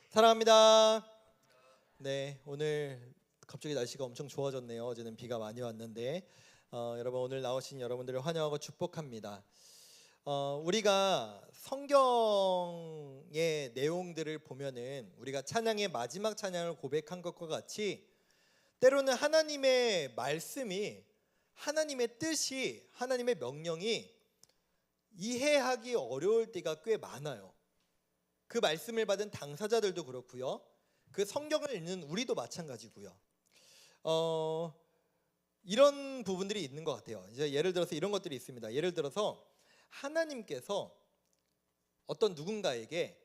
사랑합니다. 네, 오늘 갑자기 날씨가 엄청 좋아졌네요. 어제는 비가 많이 왔는데 여러분 오늘 나오신 여러분들을 환영하고 축복합니다. 우리가 성경의 내용들을 보면은 우리가 찬양의 마지막 찬양을 고백한 것과 같이 때로는 하나님의 말씀이, 하나님의 뜻이, 하나님의 명령이 이해하기 어려울 때가 꽤 많아요. 그 말씀을 받은 당사자들도 그렇고요, 그 성경을 읽는 우리도 마찬가지고요. 이런 부분들이 있는 것 같아요. 이제 예를 들어서 이런 것들이 있습니다. 예를 들어서 하나님께서 어떤 누군가에게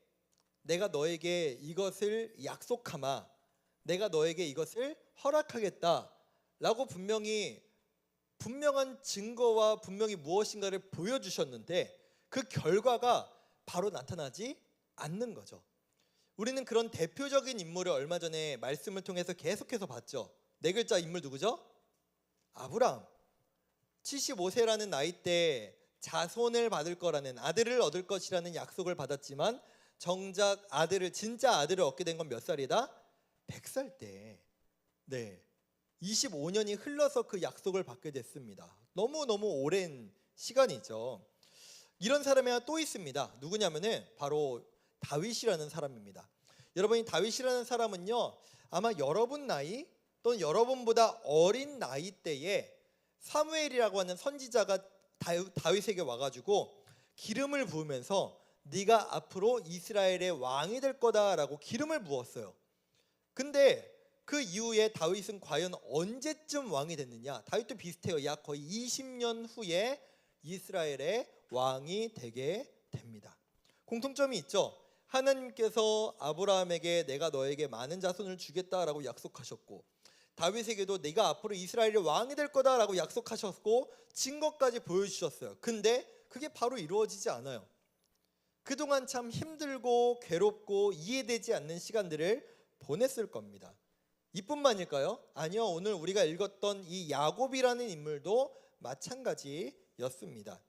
내가 너에게 이것을 약속하마, 내가 너에게 이것을 허락하겠다라고 분명한 증거와 분명히 무엇인가를 보여주셨는데 그 결과가 바로 나타나지 않는 거죠. 우리는 그런 대표적인 인물을 얼마 전에 말씀을 통해서 계속해서 봤죠. 네 글자 인물 누구죠? 아브라함. 75세라는 나이 때 자손을 받을 거라는, 아들을 얻을 것이라는 약속을 받았지만 정작 진짜 아들을 얻게 된 건 몇 살이다? 100살 때. 네, 25년이 흘러서 그 약속을 받게 됐습니다. 너무너무 오랜 시간이죠. 이런 사람이 하나 또 있습니다. 누구냐면은 바로 다윗이라는 사람입니다. 여러분이 다윗이라는 사람은요, 아마 여러분 나이 또는 여러분보다 어린 나이 때에 사무엘이라고 하는 선지자가 다윗에게 와가지고 기름을 부으면서 네가 앞으로 이스라엘의 왕이 될 거다라고 기름을 부었어요. 근데 그 이후에 다윗은 과연 언제쯤 왕이 됐느냐? 다윗도 비슷해요. 약 거의 20년 후에 이스라엘의 왕이 되게 됩니다. 공통점이 있죠. 하나님께서 아브라함에게 내가 너에게 많은 자손을 주겠다라고 약속하셨고, 다윗에게도 네가 앞으로 이스라엘의 왕이 될 거다라고 약속하셨고 증거까지 보여주셨어요. 근데 그게 바로 이루어지지 않아요. 그동안 참 힘들고 괴롭고 이해되지 않는 시간들을 보냈을 겁니다. 이뿐만일까요? 아니요, 오늘 우리가 읽었던 이 야곱이라는 인물도 마찬가지였습니다.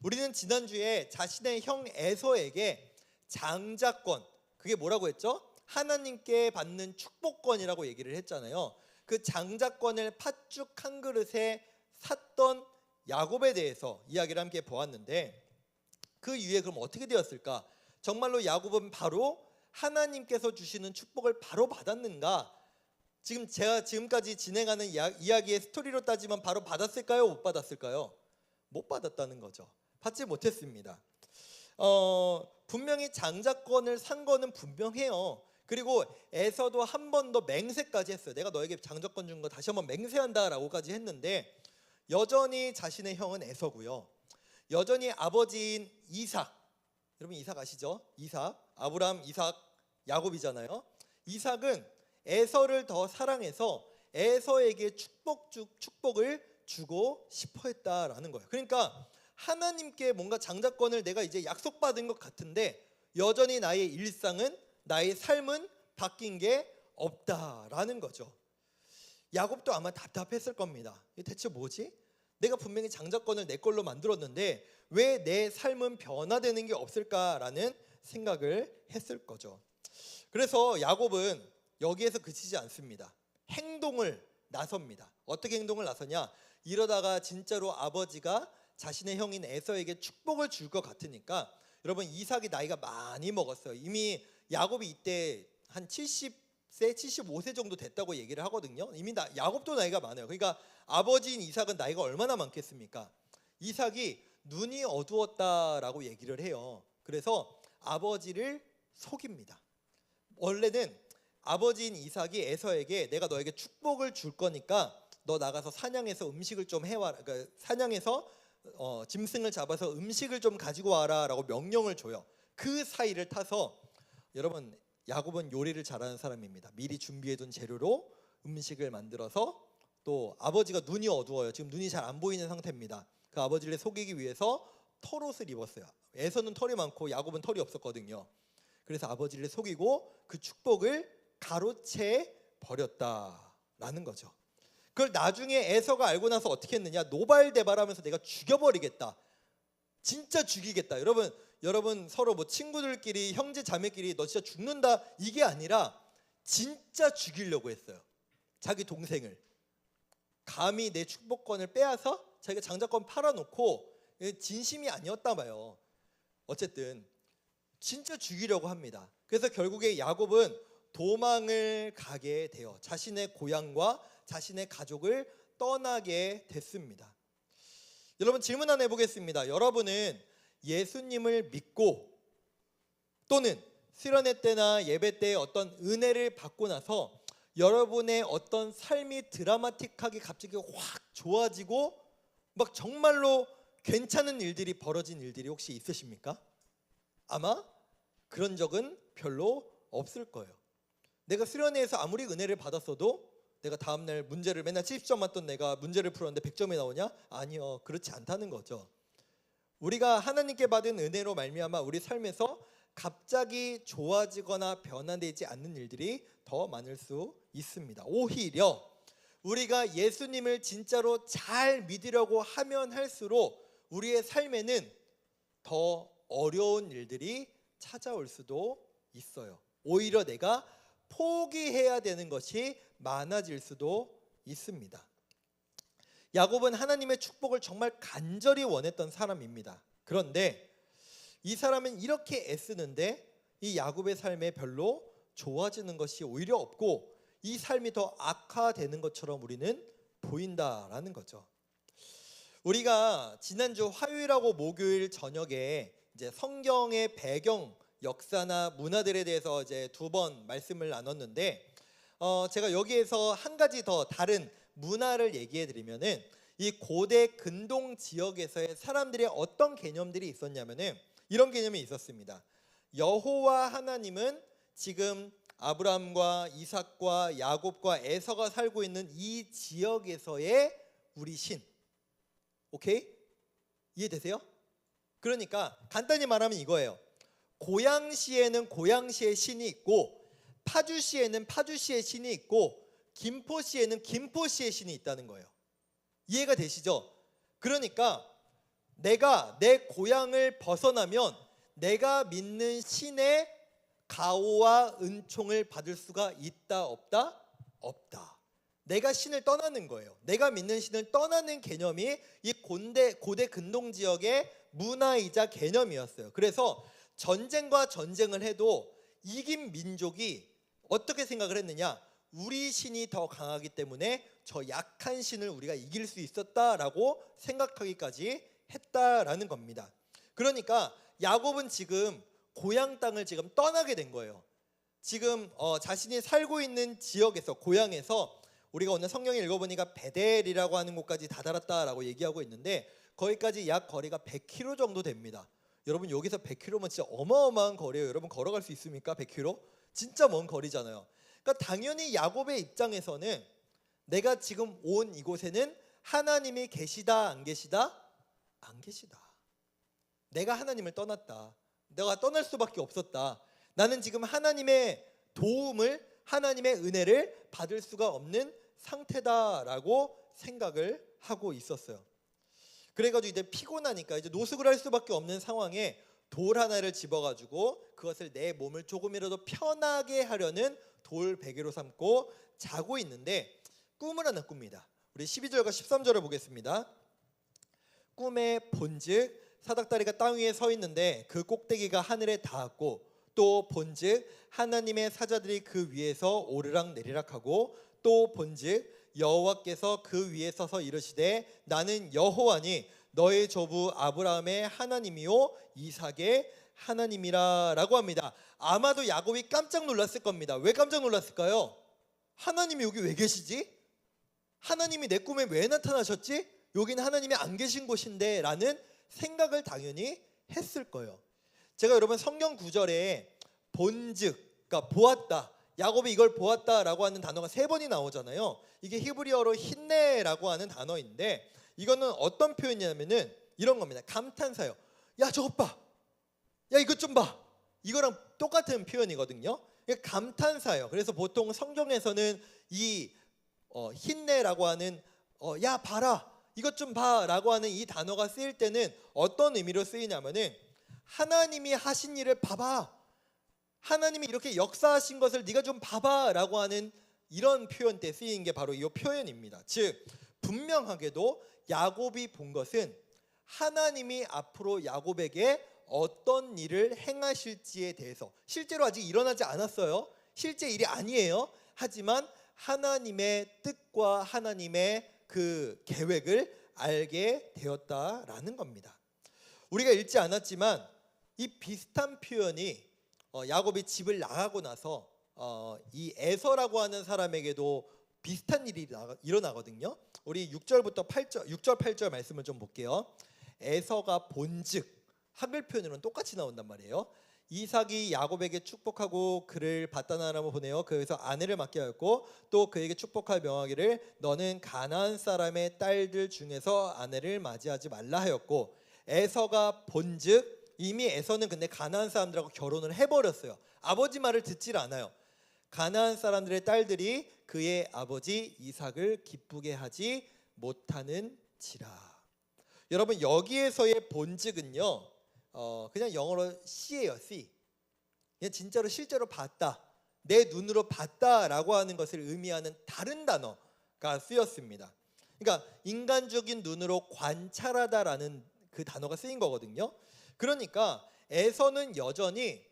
우리는 지난주에 자신의 형 에서에게 장자권, 그게 뭐라고 했죠? 하나님께 받는 축복권이라고 얘기를 했잖아요. 그 장자권을 팥죽 한 그릇에 샀던 야곱에 대해서 이야기를 함께 보았는데, 그 이후에 그럼 어떻게 되었을까? 정말로 야곱은 바로 하나님께서 주시는 축복을 바로 받았는가? 제가 지금까지 진행하는 이야기의 스토리로 따지면 바로 받았을까요? 못 받았을까요? 못 받았다는 거죠. 받지 못했습니다. 분명히 장자권을 산 거는 분명해요. 그리고 에서도 한 번 더 맹세까지 했어요. 내가 너에게 장자권 준 거 다시 한번 맹세한다라고까지 했는데 여전히 자신의 형은 에서고요. 여전히 아버지인 이삭, 여러분 이삭 아시죠? 이삭, 아브라함, 이삭, 야곱이잖아요. 이삭은 에서를 더 사랑해서 에서에게 축복을 주고 싶어 했다라는 거예요. 그러니까 하나님께 뭔가 장자권을 내가 이제 약속받은 것 같은데 여전히 나의 일상은, 나의 삶은 바뀐 게 없다라는 거죠. 야곱도 아마 답답했을 겁니다. 대체 뭐지? 내가 분명히 장자권을 내 걸로 만들었는데 왜 내 삶은 변화되는 게 없을까라는 생각을 했을 거죠. 그래서 야곱은 여기에서 그치지 않습니다. 행동을 나섭니다. 어떻게 행동을 나서냐? 이러다가 진짜로 아버지가 자신의 형인 에서에게 축복을 줄 것 같으니까, 여러분 이삭이 나이가 많이 먹었어요. 이미 야곱이 이때 한 70세, 75세 정도 됐다고 얘기를 하거든요. 이미 야곱도 나이가 많아요. 그러니까 아버지인 이삭은 나이가 얼마나 많겠습니까? 이삭이 눈이 어두웠다라고 얘기를 해요. 그래서 아버지를 속입니다. 원래는 아버지인 이삭이 에서에게 내가 너에게 축복을 줄 거니까 너 나가서 사냥해서 음식을 좀 해와라, 그러니까 사냥해서 짐승을 잡아서 음식을 좀 가지고 와라 라고 명령을 줘요. 그 사이를 타서, 여러분 야곱은 요리를 잘하는 사람입니다. 미리 준비해둔 재료로 음식을 만들어서, 또 아버지가 눈이 어두워요. 지금 눈이 잘 안 보이는 상태입니다. 그 아버지를 속이기 위해서 털옷을 입었어요. 에서는 털이 많고 야곱은 털이 없었거든요. 그래서 아버지를 속이고 그 축복을 가로채 버렸다라는 거죠. 그걸 나중에 에서가 알고 나서 어떻게 했느냐? 노발대발하면서 내가 죽여버리겠다, 진짜 죽이겠다. 여러분 여러분 서로 뭐 친구들끼리 형제 자매끼리 너 진짜 죽는다 이게 아니라 진짜 죽이려고 했어요. 자기 동생을 감히 내 축복권을 빼앗아 자기가 장자권 팔아놓고 진심이 아니었다 봐요. 어쨌든 진짜 죽이려고 합니다. 그래서 결국에 야곱은 도망을 가게 돼요. 자신의 고향과 자신의 가족을 떠나게 됐습니다. 여러분 질문 하나 해보겠습니다. 여러분은 예수님을 믿고 또는 수련회 때나 예배 때 어떤 은혜를 받고 나서 여러분의 어떤 삶이 드라마틱하게 갑자기 확 좋아지고 막 정말로 괜찮은 일들이 벌어진 일들이 혹시 있으십니까? 아마 그런 적은 별로 없을 거예요. 내가 수련회에서 아무리 은혜를 받았어도 내가 다음날 문제를 맨날 70점 맞던 내가 문제를 풀었는데 100점이 나오냐? 아니요, 그렇지 않다는 거죠. 우리가 하나님께 받은 은혜로 말미암아 우리 삶에서 갑자기 좋아지거나 변화되지 않는 일들이 더 많을 수 있습니다. 오히려 우리가 예수님을 진짜로 잘 믿으려고 하면 할수록 우리의 삶에는 더 어려운 일들이 찾아올 수도 있어요. 오히려 내가 포기해야 되는 것이 많아질 수도 있습니다. 야곱은 하나님의 축복을 정말 간절히 원했던 사람입니다. 그런데 이 사람은 이렇게 애쓰는데 이 야곱의 삶에 별로 좋아지는 것이 오히려 없고 이 삶이 더 악화되는 것처럼 우리는 보인다라는 거죠. 우리가 지난주 화요일하고 목요일 저녁에 이제 성경의 배경 역사나 문화들에 대해서 이제 2번 말씀을 나눴는데 제가 여기에서 한 가지 더 다른 문화를 얘기해 드리면은 이 고대 근동 지역에서의 사람들의 어떤 개념들이 있었냐면은 이런 개념이 있었습니다. 여호와 하나님은 지금 아브라함과 이삭과 야곱과 에서가 살고 있는 이 지역에서의 우리 신. 오케이? 이해되세요? 그러니까 간단히 말하면 이거예요. 고양시에는 고양시의 신이 있고 파주시에는 파주시의 신이 있고 김포시에는 김포시의 신이 있다는 거예요. 이해가 되시죠? 그러니까 내가 내 고향을 벗어나면 내가 믿는 신의 가호와 은총을 받을 수가 있다 없다? 없다. 내가 신을 떠나는 거예요. 내가 믿는 신을 떠나는 개념이 이 고대 근동 지역의 문화이자 개념이었어요. 그래서 전쟁과 전쟁을 해도 이긴 민족이 어떻게 생각을 했느냐? 우리 신이 더 강하기 때문에 저 약한 신을 우리가 이길 수 있었다라고 생각하기까지 했다라는 겁니다. 그러니까 야곱은 지금 고향 땅을 지금 떠나게 된 거예요. 지금 자신이 살고 있는 지역에서 고향에서 우리가 오늘 성경에 읽어보니까 베델이라고 하는 곳까지 다다랐다라고 얘기하고 있는데 거기까지 약 거리가 100km 정도 됩니다. 여러분 여기서 100km면 진짜 어마어마한 거리예요. 여러분 걸어갈 수 있습니까? 100km? 진짜 먼 거리잖아요. 그러니까 당연히 야곱의 입장에서는 내가 지금 온 이곳에는 하나님이 계시다 안 계시다? 안 계시다. 내가 하나님을 떠났다. 내가 떠날 수밖에 없었다. 나는 지금 하나님의 도움을 하나님의 은혜를 받을 수가 없는 상태다라고 생각을 하고 있었어요. 그래가지고 이제 피곤하니까 이제 노숙을 할 수밖에 없는 상황에 돌 하나를 집어가지고 그것을 내 몸을 조금이라도 편하게 하려는 돌 베개로 삼고 자고 있는데 꿈을 하나 꿉니다. 우리 12절과 13절을 보겠습니다. 꿈에 본즉 사닥다리가 땅 위에 서 있는데 그 꼭대기가 하늘에 닿았고 또 본즉 하나님의 사자들이 그 위에서 오르락 내리락하고 또 본즉 여호와께서 그 위에 서서 이르시되 나는 여호와니 너의 조부 아브라함의 하나님이요 이삭의 하나님이라 라고 합니다. 아마도 야곱이 깜짝 놀랐을 겁니다. 왜 깜짝 놀랐을까요? 하나님이 여기 왜 계시지? 하나님이 내 꿈에 왜 나타나셨지? 여기는 하나님이 안 계신 곳인데 라는 생각을 당연히 했을 거예요. 제가 여러분 성경 구절에 본즉, 그러니까 보았다, 야곱이 이걸 보았다라고 하는 단어가 3번이 나오잖아요. 이게 히브리어로 힌네라고 하는 단어인데 이거는 어떤 표현이냐면은 이런 겁니다. 감탄사요. 야 저것 봐, 야 이것 좀 봐. 이거랑 똑같은 표현이거든요. 이게 감탄사예요. 그래서 보통 성경에서는 이 힌네라고 하는 야 봐라, 이것 좀 봐라고 하는 이 단어가 쓰일 때는 어떤 의미로 쓰이냐면은 하나님이 하신 일을 봐봐. 하나님이 이렇게 역사하신 것을 네가 좀 봐봐 라고 하는 이런 표현 때 쓰인 게 바로 이 표현입니다. 즉 분명하게도 야곱이 본 것은 하나님이 앞으로 야곱에게 어떤 일을 행하실지에 대해서, 실제로 아직 일어나지 않았어요. 실제 일이 아니에요. 하지만 하나님의 뜻과 하나님의 그 계획을 알게 되었다라는 겁니다. 우리가 읽지 않았지만 이 비슷한 표현이 야곱이 집을 나가고 나서 이 에서라고 하는 사람에게도 비슷한 일이 일어나거든요. 우리 6절부터 8절, 6절 8절 말씀을 좀 볼게요. 에서가 본즉, 한글 표현으로는 똑같이 나온단 말이에요. 이삭이 야곱에게 축복하고 그를 바다나라로 보내어 그에서 아내를 맡게 하였고 또 그에게 축복할 명하기를 너는 가나안 사람의 딸들 중에서 아내를 맞이하지 말라 하였고, 에서가 본즉, 이미 에서는 근데 가나안 사람들하고 결혼을 해버렸어요. 아버지 말을 듣질 않아요. 가나안 사람들의 딸들이 그의 아버지 이삭을 기쁘게 하지 못하는지라. 여러분 여기에서의 본즉은요, 그냥 영어로 C예요. C. 그냥 진짜로 실제로 봤다, 내 눈으로 봤다라고 하는 것을 의미하는 다른 단어가 쓰였습니다. 그러니까 인간적인 눈으로 관찰하다라는 그 단어가 쓰인 거거든요. 그러니까 에서는 여전히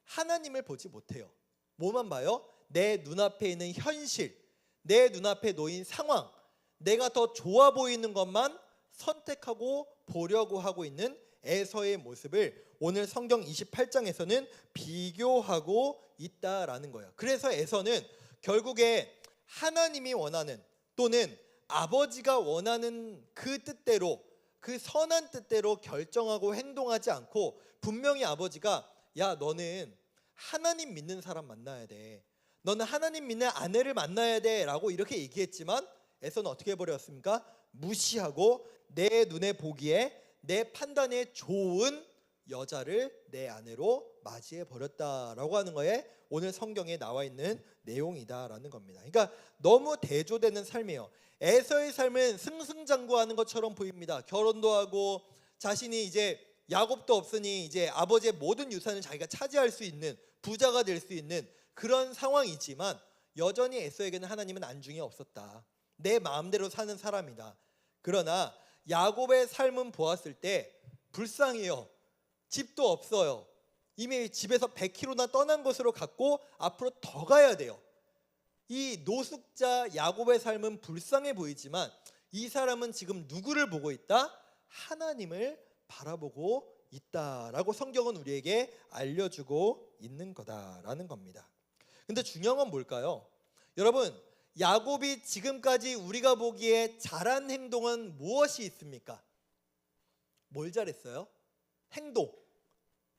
하나님을 보지 못해요. 뭐만 봐요? 내 눈앞에 있는 현실, 내 눈앞에 놓인 상황, 내가 더 좋아 보이는 것만 선택하고 보려고 하고 있는 에서의 모습을 오늘 성경 28장에서는 비교하고 있다라는 거예요. 그래서 에서는 결국에 하나님이 원하는 또는 아버지가 원하는 그 뜻대로, 그 선한 뜻대로 결정하고 행동하지 않고, 분명히 아버지가 야 너는 하나님 믿는 사람 만나야 돼, 너는 하나님 믿는 아내를 만나야 돼 라고 이렇게 얘기했지만 에서는 어떻게 해버렸습니까? 무시하고 내 눈에 보기에 내 판단에 좋은 여자를 내 아내로 맞이해 버렸다라고 하는 거에 오늘 성경에 나와 있는 내용이다라는 겁니다. 그러니까 너무 대조되는 삶이에요. 에서의 삶은 승승장구하는 것처럼 보입니다. 결혼도 하고 자신이 이제 야곱도 없으니 이제 아버지의 모든 유산을 자기가 차지할 수 있는 부자가 될 수 있는 그런 상황이지만 여전히 에서에게는 하나님은 안중이 없었다. 내 마음대로 사는 사람이다. 그러나 야곱의 삶은 보았을 때 불쌍해요. 집도 없어요. 이미 집에서 100km나 떠난 곳으로 갔고 앞으로 더 가야 돼요. 이 노숙자 야곱의 삶은 불쌍해 보이지만 이 사람은 지금 누구를 보고 있다? 하나님을 바라보고 있다라고 성경은 우리에게 알려주고 있는 거다라는 겁니다. 근데 중요한 건 뭘까요? 여러분, 야곱이 지금까지 우리가 보기에 잘한 행동은 무엇이 있습니까? 뭘 잘했어요? 행동.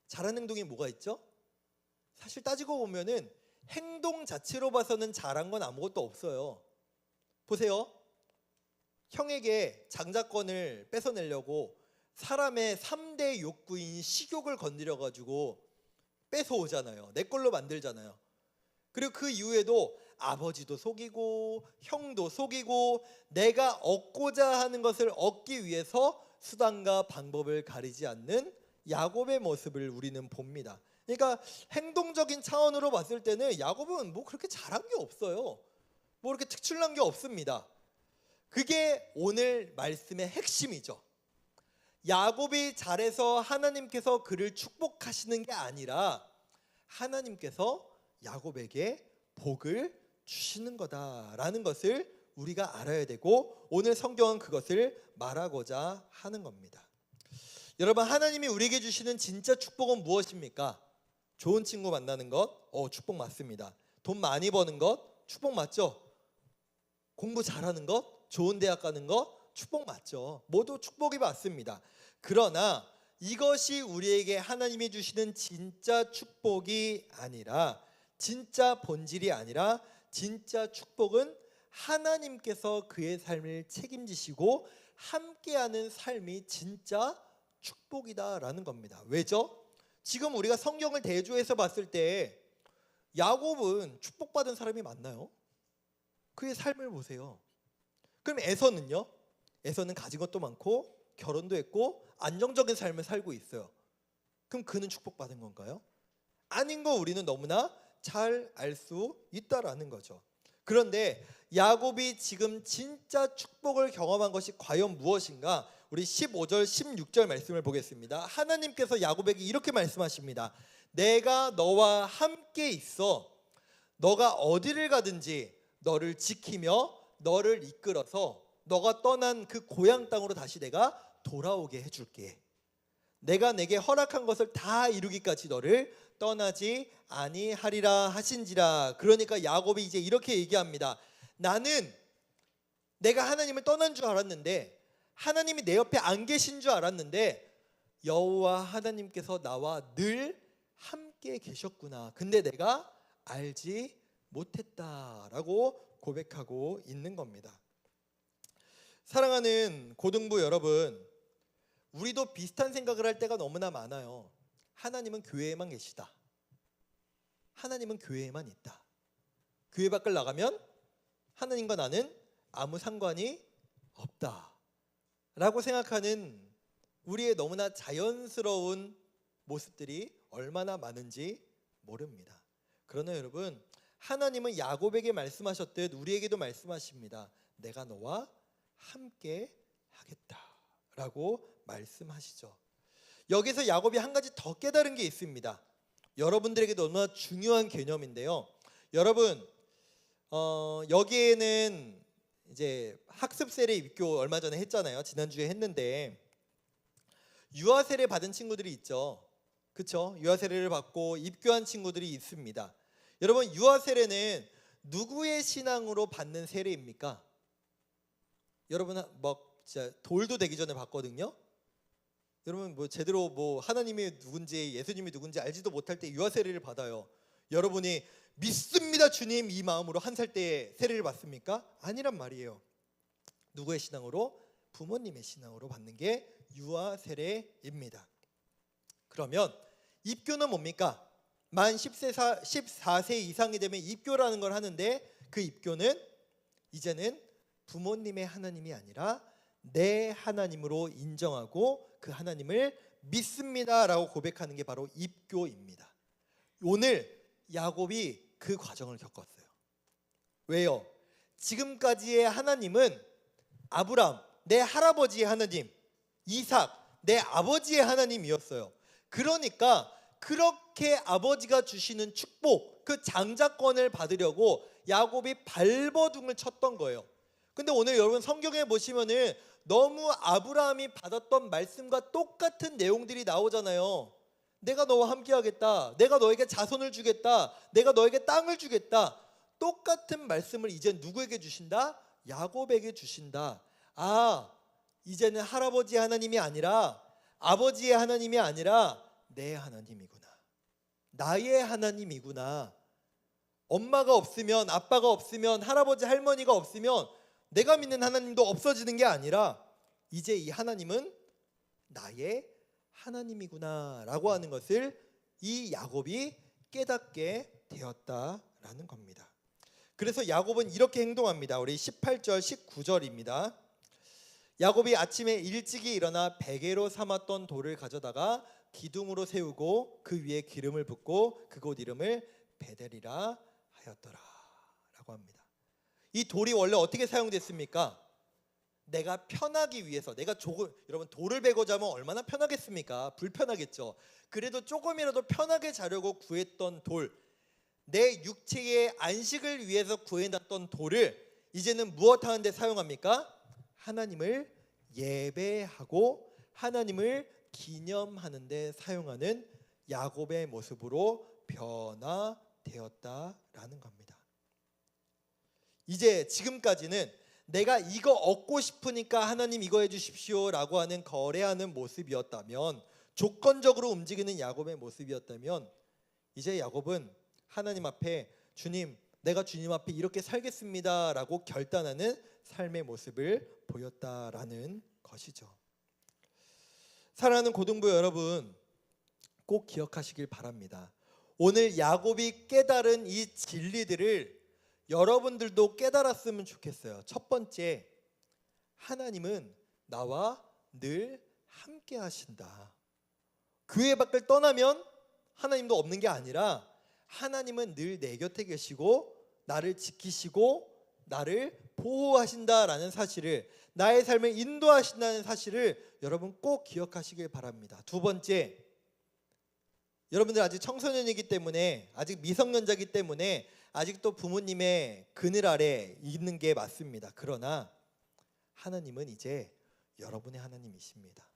잘한 행동이 뭐가 있죠? 사실 따지고 보면은 행동 자체로 봐서는 잘한 건 아무것도 없어요. 보세요. 형에게 장자권을 뺏어내려고 사람의 3대 욕구인 식욕을 건드려 가지고 뺏어오잖아요. 내 걸로 만들잖아요. 그리고 그 이후에도 아버지도 속이고 형도 속이고 내가 얻고자 하는 것을 얻기 위해서 수단과 방법을 가리지 않는 야곱의 모습을 우리는 봅니다. 그러니까 행동적인 차원으로 봤을 때는 야곱은 뭐 그렇게 잘한 게 없어요. 뭐 그렇게 특출난 게 없습니다. 그게 오늘 말씀의 핵심이죠. 야곱이 잘해서 하나님께서 그를 축복하시는 게 아니라 하나님께서 야곱에게 복을 주시는 거다라는 것을 우리가 알아야 되고, 오늘 성경은 그것을 말하고자 하는 겁니다. 여러분, 하나님이 우리에게 주시는 진짜 축복은 무엇입니까? 좋은 친구 만나는 것, 축복 맞습니다. 돈 많이 버는 것, 축복 맞죠? 공부 잘하는 것, 좋은 대학 가는 것, 축복 맞죠? 모두 축복이 맞습니다. 그러나 이것이 우리에게 하나님이 주시는 진짜 축복이 아니라, 진짜 본질이 아니라, 진짜 축복은 하나님께서 그의 삶을 책임지시고 함께하는 삶이 진짜 축복이다라는 겁니다. 왜죠? 지금 우리가 성경을 대조해서 봤을 때 야곱은 축복받은 사람이 맞나요? 그의 삶을 보세요. 그럼 에서는요? 에서는 가진 것도 많고 결혼도 했고 안정적인 삶을 살고 있어요. 그럼 그는 축복받은 건가요? 아닌 거 우리는 너무나 잘 알 수 있다라는 거죠. 그런데 야곱이 지금 진짜 축복을 경험한 것이 과연 무엇인가? 우리 15절 16절 말씀을 보겠습니다. 하나님께서 야곱에게 이렇게 말씀하십니다. 내가 너와 함께 있어 너가 어디를 가든지 너를 지키며 너를 이끌어서 너가 떠난 그 고향 땅으로 다시 내가 돌아오게 해줄게. 내가 내게 허락한 것을 다 이루기까지 너를 떠나지 아니하리라 하신지라. 그러니까 야곱이 이제 이렇게 얘기합니다. 나는 내가 하나님을 떠난 줄 알았는데, 하나님이 내 옆에 안 계신 줄 알았는데 여호와 하나님께서 나와 늘 함께 계셨구나. 근데 내가 알지 못했다라고 고백하고 있는 겁니다. 사랑하는 고등부 여러분, 우리도 비슷한 생각을 할 때가 너무나 많아요. 하나님은 교회에만 계시다. 하나님은 교회에만 있다. 교회 밖을 나가면 하나님과 나는 아무 상관이 없다 라고 생각하는 우리의 너무나 자연스러운 모습들이 얼마나 많은지 모릅니다. 그러나 여러분, 하나님은 야곱에게 말씀하셨듯 우리에게도 말씀하십니다. 내가 너와 함께 하겠다라고 말씀하시죠. 여기서 야곱이 한 가지 더 깨달은 게 있습니다. 여러분들에게 너무나 중요한 개념인데요. 여러분, 여기에는 이제 학습 세례 입교 얼마 전에 했잖아요. 지난주에 했는데 유아 세례 받은 친구들이 있죠. 그렇죠? 유아 세례를 받고 입교한 친구들이 있습니다. 여러분, 유아 세례는 누구의 신앙으로 받는 세례입니까? 여러분 진짜 돌도 되기 전에 받거든요. 여러분 제대로 하나님이 누군지 예수님이 누군지 알지도 못할 때 유아 세례를 받아요. 여러분이 믿습니다 주님 이 마음으로 한 살 때 세례를 받습니까? 아니란 말이에요. 누구의 신앙으로? 부모님의 신앙으로 받는 게 유아 세례입니다. 그러면 입교는 뭡니까? 만 14세 이상이 되면 입교라는 걸 하는데, 그 입교는 이제는 부모님의 하나님이 아니라 내 하나님으로 인정하고 그 하나님을 믿습니다라고 고백하는 게 바로 입교입니다. 오늘 야곱이 그 과정을 겪었어요. 왜요? 지금까지의 하나님은 아브람, 내 할아버지의 하나님, 이삭, 내 아버지의 하나님이었어요. 그러니까 그렇게 아버지가 주시는 축복, 그 장자권을 받으려고 야곱이 발버둥을 쳤던 거예요. 근데 오늘 여러분 성경에 보시면은 너무 아브라함이 받았던 말씀과 똑같은 내용들이 나오잖아요. 내가 너와 함께 하겠다. 내가 너에게 자손을 주겠다. 내가 너에게 땅을 주겠다. 똑같은 말씀을 이제 누구에게 주신다? 야곱에게 주신다. 아, 이제는 할아버지의 하나님이 아니라 아버지의 하나님이 아니라 내 하나님이구나. 나의 하나님이구나. 엄마가 없으면, 아빠가 없으면, 할아버지 할머니가 없으면 내가 믿는 하나님도 없어지는 게 아니라 이제 이 하나님은 나의 하나님이구나 라고 하는 것을 이 야곱이 깨닫게 되었다라는 겁니다. 그래서 야곱은 이렇게 행동합니다. 우리 18절 19절입니다. 야곱이 아침에 일찍이 일어나 베개로 삼았던 돌을 가져다가 기둥으로 세우고 그 위에 기름을 붓고 그곳 이름을 베델이라 하였더라 라고 합니다. 이 돌이 원래 어떻게 사용됐습니까? 내가 편하기 위해서, 여러분 돌을 베고 자면 얼마나 편하겠습니까? 불편하겠죠. 그래도 조금이라도 편하게 자려고 구했던 돌, 내 육체의 안식을 위해서 구해놨던 돌을 이제는 무엇 하는데 사용합니까? 하나님을 예배하고 하나님을 기념하는 데 사용하는 야곱의 모습으로 변화되었다라는 겁니다. 이제 지금까지는 내가 이거 얻고 싶으니까 하나님 이거 해주십시오 라고 하는 거래하는 모습이었다면, 조건적으로 움직이는 야곱의 모습이었다면, 이제 야곱은 하나님 앞에 주님, 내가 주님 앞에 이렇게 살겠습니다 라고 결단하는 삶의 모습을 보였다라는 것이죠. 사랑하는 고등부 여러분, 꼭 기억하시길 바랍니다. 오늘 야곱이 깨달은 이 진리들을 여러분들도 깨달았으면 좋겠어요. 첫 번째, 하나님은 나와 늘 함께 하신다. 교회 밖을 떠나면 하나님도 없는 게 아니라 하나님은 늘 내 곁에 계시고 나를 지키시고 나를 보호하신다라는 사실을, 나의 삶을 인도하신다는 사실을 여러분 꼭 기억하시길 바랍니다. 두 번째, 여러분들 아직 청소년이기 때문에, 아직 미성년자이기 때문에 아직도 부모님의 그늘 아래 있는 게 맞습니다. 그러나 하나님은 이제 여러분의 하나님이십니다.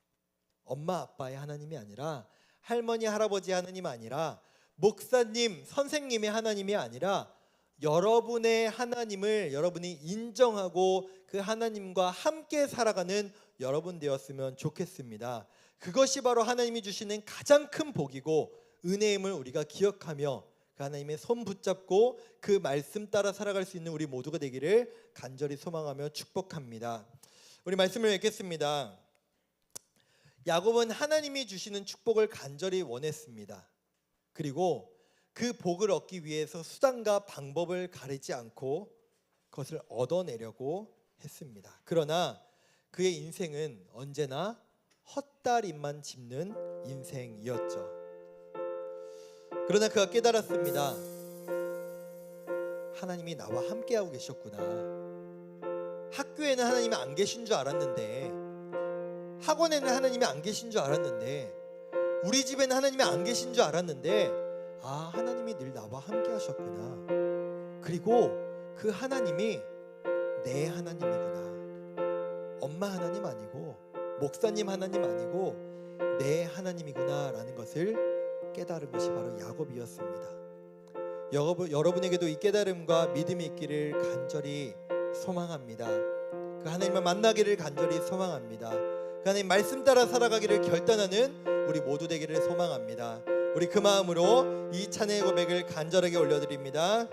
엄마 아빠의 하나님이 아니라, 할머니 할아버지 하나님 아니라, 목사님 선생님의 하나님이 아니라 여러분의 하나님을 여러분이 인정하고 그 하나님과 함께 살아가는 여러분 되었으면 좋겠습니다. 그것이 바로 하나님이 주시는 가장 큰 복이고 은혜임을 우리가 기억하며 그 하나님의 손 붙잡고 그 말씀 따라 살아갈 수 있는 우리 모두가 되기를 간절히 소망하며 축복합니다. 우리 말씀을 읽겠습니다. 야곱은 하나님이 주시는 축복을 간절히 원했습니다. 그리고 그 복을 얻기 위해서 수단과 방법을 가리지 않고 그것을 얻어내려고 했습니다. 그러나 그의 인생은 언제나 헛다리만 짚는 인생이었죠. 그러나 그가 깨달았습니다. 하나님이 나와 함께하고 계셨구나. 학교에는 하나님이 안 계신 줄 알았는데, 학원에는 하나님이 안 계신 줄 알았는데, 우리 집에는 하나님이 안 계신 줄 알았는데, 아, 하나님이 늘 나와 함께 하셨구나. 그리고 그 하나님이 내 하나님이구나. 엄마 하나님 아니고 목사님 하나님 아니고 내 하나님이구나 라는 것을 깨달은 것이 바로 야곱이었습니다. 여러분에게도 이 깨달음과 믿음이 있기를 간절히 소망합니다. 그 하나님을 만나기를 간절히 소망합니다. 그 하나님 말씀 따라 살아가기를 결단하는 우리 모두 되기를 소망합니다. 우리 그 마음으로 이 찬양의 고백을 간절하게 올려드립니다.